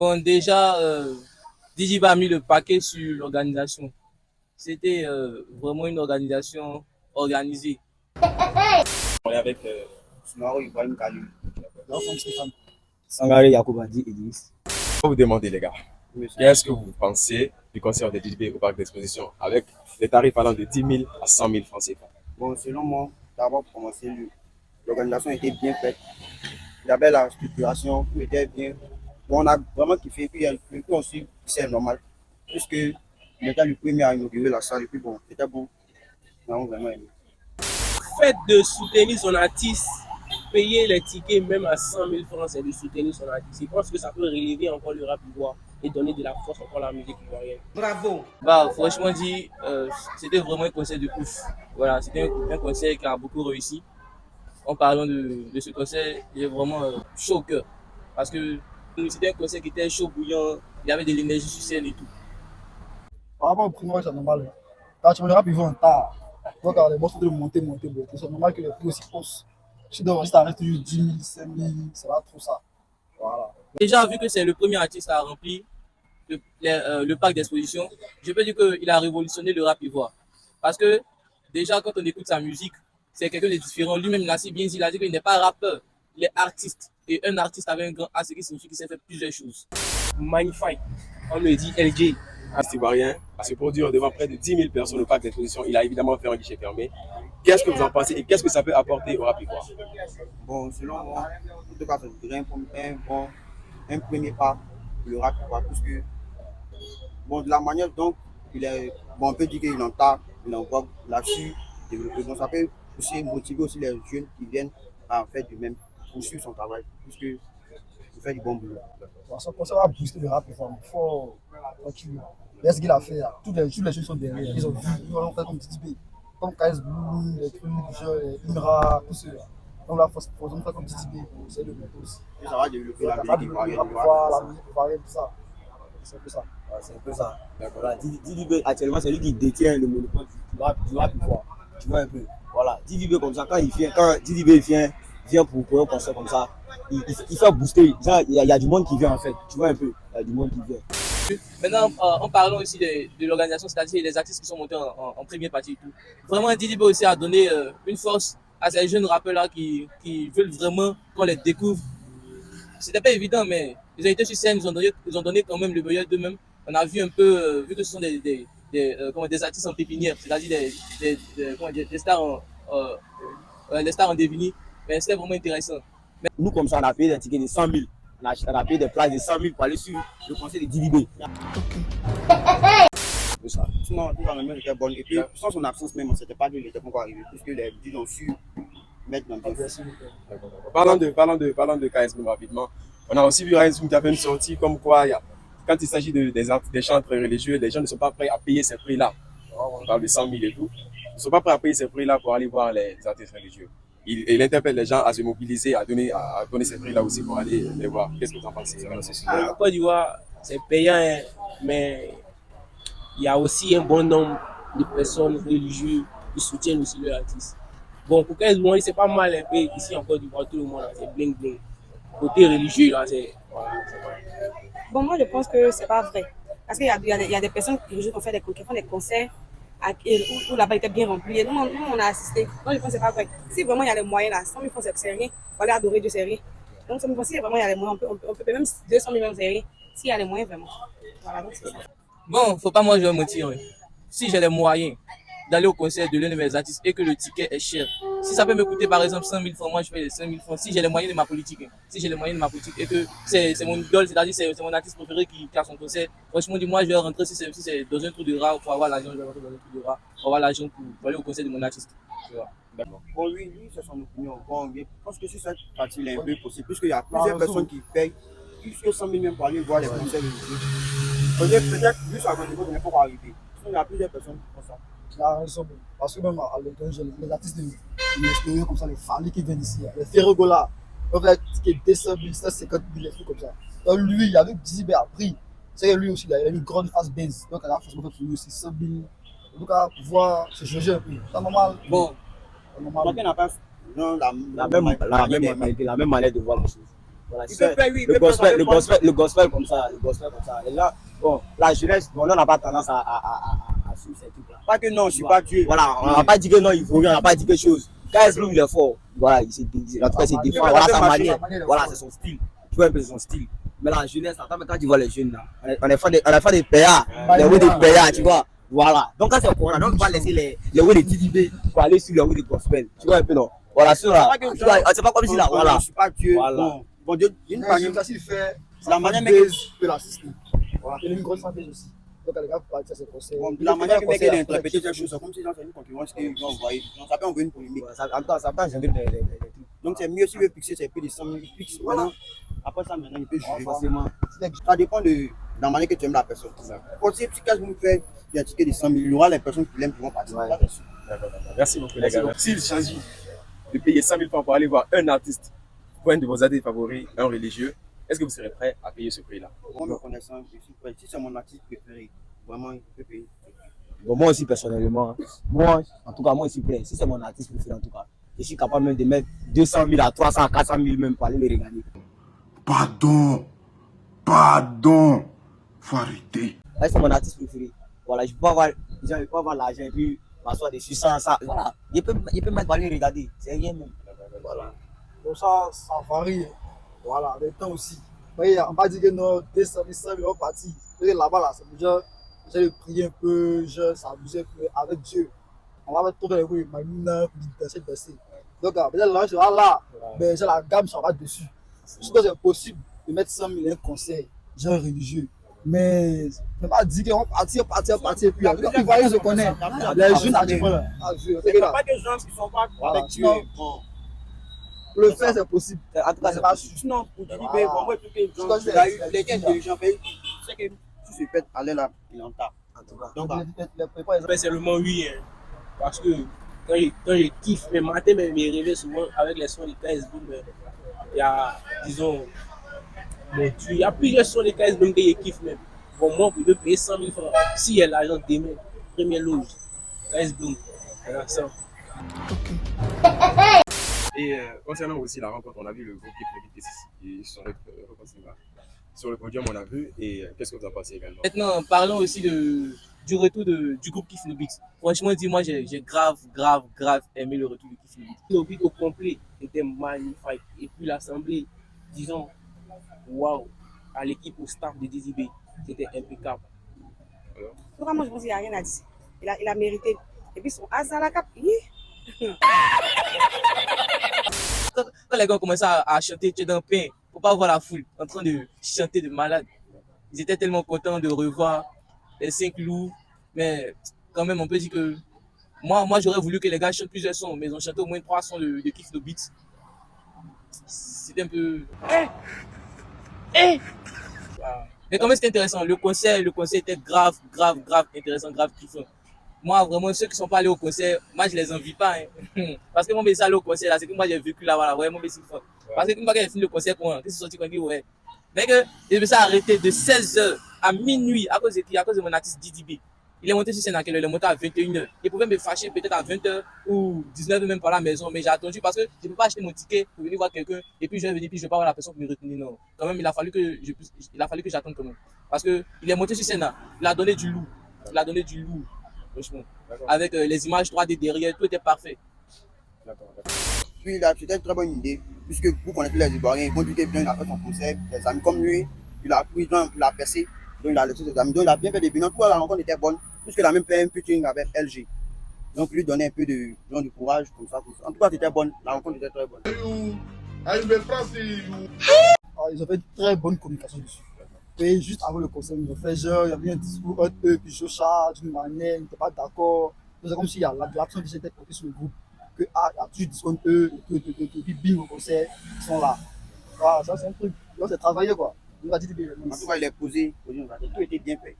Bon, déjà, Didi a mis le paquet sur l'organisation. C'était vraiment une organisation organisée. On est avec Soumaro Ibrahim Kalou. Sangare Yakoubadi Idriss. Je vais vous demander, les gars, qu'est-ce que vous pensez du concert de DJB au parc d'exposition avec des tarifs allant de 10 000 à 100 000 francs CFA? Bon, selon moi, d'abord pour commencer, l'organisation était bien faite. Il y avait la structuration, tout était bien. Bon, on a vraiment kiffé. Puis le coup aussi, c'est normal. Puisque il était le premier à inaugurer la salle. Et puis bon, c'était bon. On a vraiment aimé. Fait de soutenir son artiste, payer les tickets même à 100 000 francs, c'est de soutenir son artiste. Je pense que ça peut relever encore le rap ivoire et donner de la force encore à la musique ivoirienne. Bravo. Bah, franchement dit, c'était vraiment un concert de ouf. Voilà, c'était un concert qui a beaucoup réussi. En parlant de ce concert, j'ai vraiment chaud au cœur. Parce que c'était un concert qui était chaud, bouillant, il y avait de l'énergie sur scène et tout. Par rapport au premier match, c'est normal. Quand tu me rap, ils vont en tard. Donc, les morceaux de monter. C'est normal que les prix aussi haussent. Si ça reste toujours 10 000, 5 000, ça va trop ça. Voilà. Déjà, vu que c'est le premier artiste à remplir le parc d'exposition, je peux dire qu'il a révolutionné le rap ivoire. Parce que déjà, quand on écoute sa musique, c'est quelque chose de différent. Lui-même, il a si bien dit, il a dit qu'il n'est pas rappeur, il est artiste. Et un artiste avec un grand A, ce qui signifie qu'il sait faire plusieurs choses. Magnifique. On me dit LG. Artiste ivoirien à se produire devant près de 10 000 personnes au parc d'exposition. Il a évidemment fait un guichet fermé. Qu'est-ce que vous en pensez et qu'est-ce que ça peut apporter au rap ivoire? Bon, selon moi, en tout cas, ça dirait un premier pas pour le rap. Puisque, bon, de la manière dont il est, bon, on peut dire qu'il est en tard, il est en vogue là-dessus. Donc, ça peut aussi motiver aussi les jeunes qui viennent à faire du même, poursuivre son travail. Puisque il fait du bon boulot. Ça va booster le rap. Il faut continuer. Laisse ce qu'il a fait là. Toutes les choses sont derrière. Ils ont vu, ils vont faire comme DDB, comme KS Blue, les trucs, Imra, tout ça. Donc là, il faut faire comme DDB. C'est le méthode aussi. Et ça va développer la musique ivoirienne. La musique ivoirienne, tout ça. C'est un peu ça. Ouais, c'est un peu ça. Voilà, DDB, actuellement, c'est lui qui détient le monopole du rap ivoire. Tu vois un peu. Voilà, DDB comme ça, quand DDB vient pour un concert comme ça, il fait booster. Il y a du monde qui vient en fait. Tu vois un peu. Il y a du monde qui vient. Maintenant, en parlant aussi de l'organisation, c'est-à-dire les artistes qui sont montés en première partie et tout. Vraiment, Didi B aussi a donné une force à ces jeunes rappeurs-là qui veulent vraiment qu'on les découvre. C'était pas évident, mais ils ont été sur scène, ils ont donné quand même le meilleur d'eux-mêmes. On a vu un peu, vu que ce sont des artistes en pépinière, c'est-à-dire des stars des stars en devenir, mais c'était vraiment intéressant. Nous, comme ça, on a payé des tickets de 100 000. On a payé des places de 100 000 pour aller sur le concert de DDB. Sinon, tout le monde était bon. Et puis, sans son absence même, on ne s'était pas dit qu'il n'était pas encore arrivé, puisque les budgets ont su mettre dans le bien. Parlons de KS rapidement. On a aussi vu Renzoum qui a fait une sortie comme quoi, quand il s'agit des chants très religieux, les gens ne sont pas prêts à payer ces prix-là. On parle de 100 000 et tout. Ils ne sont pas prêts à payer ces prix-là pour aller voir les artistes religieux. Il interpelle les gens à se mobiliser, à donner ces prix-là aussi pour aller les voir. Qu'est-ce que vous en pensez? En Côte d'Ivoire, c'est payant, hein, mais il y a aussi un bon nombre de personnes religieuses qui soutiennent aussi leur artiste. Bon, pour qu'elles voient, c'est pas mal un peu ici en Côte d'Ivoire, tout le monde, c'est bling bling. Côté religieux, là, c'est. Voilà, Bon, moi, je pense que c'est pas vrai. Parce qu'il y a des personnes qui font des concerts où la bas était bien remplie. Nous, on a assisté. Donc, je pense que c'est pas vrai. Si vraiment il y a les moyens là, 100 000 francs, c'est rien. Pour aller adorer Dieu, c'est rien. Donc, 100 000 francs, si vraiment il y a les moyens, on peut même 200 000 francs, c'est rien. S'il y a les moyens, vraiment. Voilà, donc c'est ça. Bon, faut pas moi je vais mentir. Hein. Si j'ai les moyens d'aller au concert de l'un de mes artistes et que le ticket est cher, si ça peut me coûter par exemple 100 000 francs, moi je fais les 5 000 francs. Si j'ai les moyens de ma politique, hein. Si j'ai les moyens de ma politique et que c'est mon idole, c'est-à-dire c'est mon artiste préféré qui a son concert, franchement, dis-moi, je vais rentrer si c'est dans un trou de rat pour avoir l'argent, je vais rentrer dans un trou de rat pour avoir l'argent pour aller au concert de mon artiste. Tu vois. D'accord. Bon, lui, c'est son opinion. Bon, je pense que c'est cette partie là un peu possible, puisqu'il y a plusieurs personnes qui payent plus que 100 000 même pour aller voir les concerts religieux. Peut-être, juste à votre niveau, ce n'est pas arrivé. Il y a plusieurs personnes qui font ça. Il a raison. Parce que même à l'étranger, les artistes de l'extérieur comme ça, les familles qui viennent ici, les Ferregola, peuvent être tickets 200 000, 150 000, des trucs comme ça. Donc lui, avec Dizibé a pris. C'est que lui aussi, il a une grande face base. Donc il a forcément fait pour lui aussi 100 000. Donc à pouvoir se juger un peu. C'est normal. Bon, chacun n'a pas non, la même manière de voir les choses. Voilà, Il c'est peut faire, oui, il le peut faire ça, gospel, il le peut gospel, le gospel comme ça, le gospel comme ça. Et là, bon, la jeunesse, bon, on n'a pas tendance à suivre ces trucs-là. Pas que non, je suis pas Dieu. Voilà, on n'a pas dit que non, il faut rien, on n'a pas dit quelque chose. KS Bloom, il est fort. Voilà, il s'est déguisé. En tout cas, il s'est défend. Voilà sa manière. Voilà, c'est son style. Tu vois un peu son style. Mais la jeunesse, attends, mais quand tu vois les jeunes là, on est fait des PA, les hauts des PA, tu vois. Voilà. Donc quand c'est au Corona, donc on va laisser les hauts des TDB pour aller sur les hauts des gospel. Tu vois un peu non. Voilà, sur là. C'est pas comme si là, voilà. Je suis pas Dieu. Voilà. Bon Dieu, d'une manière. Ça s'il fait, C'est la manière que peut l'assister. Voilà. Il a une grosse fanbase aussi. Donc les gars, pour partir à ses conseils. Bon, la manière que mec il a interprété quelque chose, c'est comme si gens faisaient une concurrence qu'ils vont envoyer. Ça peut envoyer une polémique. En tout cas, ça peut engendrer des trucs. Donc c'est mieux s'il veut fixer ses prix de 100 000, il fixe maintenant. Après ça, maintenant, il peut juger. Forcément. Ça dépend de la manière que tu aimes la personne. Quand si quelqu'un vous fait un ticket de 100 000, il y aura les personnes qui l'aiment qui vont partir. Ouais. Merci beaucoup, les gars. S'il s'agit de payer 100 000 francs pour aller voir un artiste, pour un de vos artistes favoris, un religieux, est-ce que vous serez prêt à payer ce prix-là? Moi, me connaissant, je suis prêt. Si c'est mon artiste préféré, vraiment, il peut payer. Bon, moi aussi, personnellement, moi, en tout cas, moi aussi, prêt. Si c'est mon artiste préféré, en tout cas, je suis capable même de mettre 200 000 à 300 à 400 000 même pour aller le regarder. Pardon, faut arrêter. Là, c'est mon artiste préféré. Voilà, je peux pas avoir l'argent et puis m'asseoir dessus sans ça. Voilà, je peux mettre pour aller regarder. C'est rien même. Voilà. Donc ça varie. Voilà, le temps aussi. Mais on va dire que non, 200 000, 100 000 partis. Là-bas, là, c'est déjà, j'ai prié un peu, je s'amuser un peu avec Dieu. On va mettre tout dans les rues, maintenant, pour danser. Donc, peut-être là, je serai là, mais j'ai la gamme, ça va dessus. Je pense que c'est possible de mettre 100 000 un conseil, genre religieux. Mais je ne peux pas dire qu'on partir, et puis les voyants se connaissent. Les jeunes naturels. Il n'y a pas de gens qui sont pas avec Dieu. Bon. Le faire, c'est possible. En tout cas, c'est pas pas sûr. Sinon, pour dire, mais bon, moi, tout que les gens intelligents, c'est que tu se pètes, aller là, il en tape. En tout cas. Donc, Sincèrement, oui. Hein. Parce que quand je kiffe, mes matins, mes réveils souvent avec les sons de KS Bloom, il y a, disons, il y a plusieurs sons de KS Bloom que je kiffe même. Bon, moi, je peux payer 100 000 francs. S'il y a l'argent demain, première loge, KS Bloom, alors ça. Et concernant aussi la rencontre, on a vu le groupe qui sont rencontrés sur le podium, on a vu. Et qu'est-ce que vous en pensez également? Maintenant, parlons aussi du retour du groupe Kiff No Beats. Franchement, dis-moi, j'ai grave aimé le retour de Kiff No Beats. Le beat au complet était magnifique. Et puis l'assemblée, disons, waouh, à l'équipe, au staff de DZB, c'était impeccable. Moi, je pense qu'il n'y a rien à dire. Il a mérité. Et puis son Azalaka, Quand les gars ont commencé à chanter Tu es dans le pain, faut pas voir la foule en train de chanter de malade. Ils étaient tellement contents de revoir les 5 loups. Mais quand même, on peut dire que moi j'aurais voulu que les gars chantent plusieurs sons, mais ils ont chanté au moins 3 sons de Kiff No Beats. C'était un peu. Mais quand même, c'était intéressant. Le concert était grave intéressant, grave kiffant. Moi, vraiment, ceux qui ne sont pas allés au concert, moi, je les envie pas. Hein. Parce que moi, je suis allé au concert, là, c'est que moi, j'ai vécu là, voilà, vraiment, c'est fort. Parce que quand j'ai fini le concert, qu'est-ce que c'est sorti quand il dit, ouais. Mais que je me suis arrêté de 16h à minuit à cause de mon artiste DDB. Il est monté sur scène à quelle heure? Il est monté à 21h. Il pouvait me fâcher peut-être à 20h ou 19h même par la maison, mais j'ai attendu parce que je ne peux pas acheter mon ticket pour venir voir quelqu'un et puis je vais venir puis je ne vais pas voir la personne pour me retenir. Non. Quand même, il a fallu que j'attende quand même. Parce qu'il est monté sur scène là, il a donné du lourd. Franchement. Avec les images 3D derrière, tout était parfait. Puis là, c'était une très bonne idée, puisque vous connaissez les Ivoiriens, ils vont dire qu'il a fait son concert, des amis comme lui, il a pris, il a percé, donc il a laissé ses amis, donc il a bien fait des bilans. Tout la rencontre était bonne, puisqu'il a même fait un featuring avec LG. Donc lui donnait un peu de courage, comme ça. En tout cas, c'était bonne, la rencontre était très bonne. Ils ont fait une très bonne communication dessus. Et juste avant le concert, ils ont fait genre, il y avait un discours entre eux, puis Jocha, d'une manière, ils n'étaient pas d'accord. C'est comme s'il y a l'action qui s'était portée sur le groupe. Que il y a toujours discours entre eux, et puis bing au concert, ils sont là. Voilà, ça c'est un truc. Là, c'est travaillé quoi. En tout cas, il est posé, tout était bien fait.